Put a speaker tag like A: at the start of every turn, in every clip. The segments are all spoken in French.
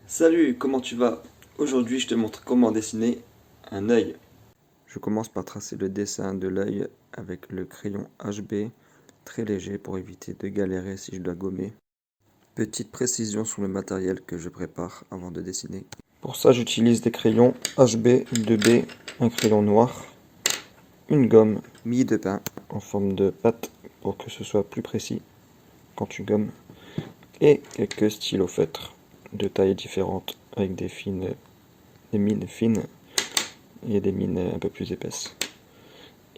A: Salut, comment tu vas? Aujourd'hui, je te montre comment dessiner un œil. Je commence par tracer le dessin de l'œil avec le crayon HB, très léger pour éviter de galérer si je dois gommer. Petite précision sur le matériel que je prépare avant de dessiner. Pour ça, j'utilise des crayons HB 2B, un crayon noir, une gomme mie de pain en forme de patte pour que ce soit plus précis quand tu gommes, et quelques stylos feutres de tailles différentes avec des mines fines et des mines un peu plus épaisses.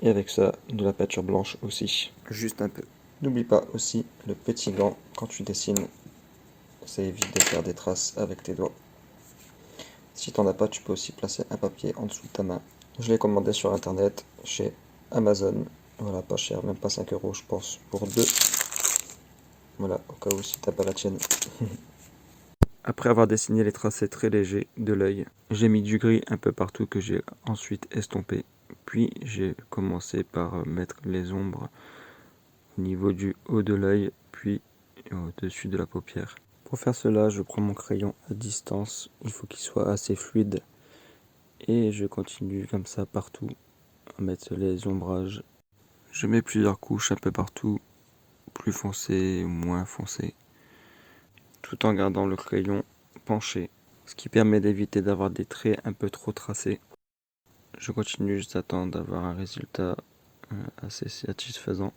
A: Et avec ça, de la peinture blanche aussi, juste un peu. N'oublie pas aussi le petit gant quand tu dessines, ça évite de faire des traces avec tes doigts. Si t'en as pas, tu peux aussi placer un papier en dessous de ta main. Je l'ai commandé sur internet chez Amazon, voilà, pas cher, même pas 5 € je pense, pour 2. Voilà, au cas où si t'as pas la tienne. Après avoir dessiné les tracés très légers de l'œil, j'ai mis du gris un peu partout que j'ai ensuite estompé. Puis j'ai commencé par mettre les ombres au niveau du haut de l'œil, puis au-dessus de la paupière. Pour faire cela, je prends mon crayon à distance, il faut qu'il soit assez fluide. Et je continue comme ça partout à mettre les ombrages. Je mets plusieurs couches un peu partout, plus foncées, moins foncées, tout en gardant le crayon penché, ce qui permet d'éviter d'avoir des traits un peu trop tracés. Je continue juste à attendre d'avoir un résultat assez satisfaisant.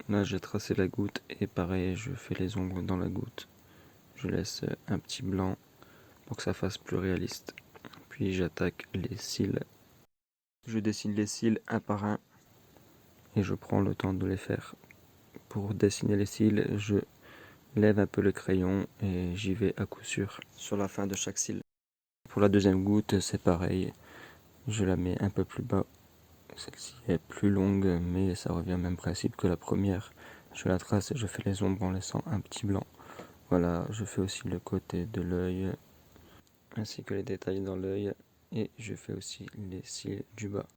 A: Là j'ai tracé la goutte et pareil je fais les ombres dans la goutte. Je laisse un petit blanc pour que ça fasse plus réaliste. Puis j'attaque les cils. Je dessine les cils un par un et je prends le temps de les faire. Pour dessiner les cils, je lève un peu le crayon et j'y vais à coup sûr sur la fin de chaque cil. Pour la deuxième goutte, c'est pareil. Je la mets un peu plus bas. Celle-ci est plus longue, mais ça revient au même principe que la première. Je la trace et je fais les ombres en laissant un petit blanc. Voilà, je fais aussi le côté de l'œil, ainsi que les détails dans l'œil. Et je fais aussi les cils du bas.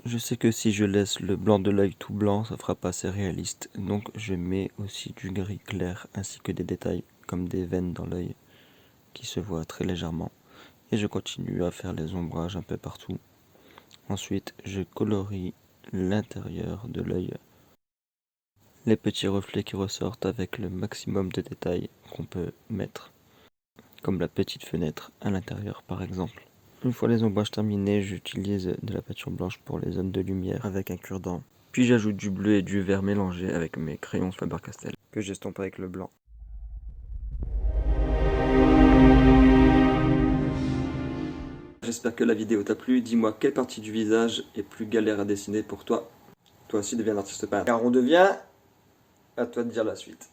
A: Je sais que si je laisse le blanc de l'œil tout blanc, ça fera pas assez réaliste. Donc je mets aussi du gris clair, ainsi que des détails comme des veines dans l'œil, qui se voient très légèrement. Et je continue à faire les ombrages un peu partout. Ensuite, je colorie l'intérieur de l'œil. Les petits reflets qui ressortent avec le maximum de détails qu'on peut mettre, comme la petite fenêtre à l'intérieur par exemple. Une fois les ombrages terminés, j'utilise de la peinture blanche pour les zones de lumière avec un cure-dent. Puis j'ajoute du bleu et du vert mélangés avec mes crayons Faber-Castell que j'estompe avec le blanc. J'espère que la vidéo t'a plu. Dis-moi quelle partie du visage est plus galère à dessiner pour toi. Toi aussi deviens un artiste peintre. Car on devient... À toi de dire la suite.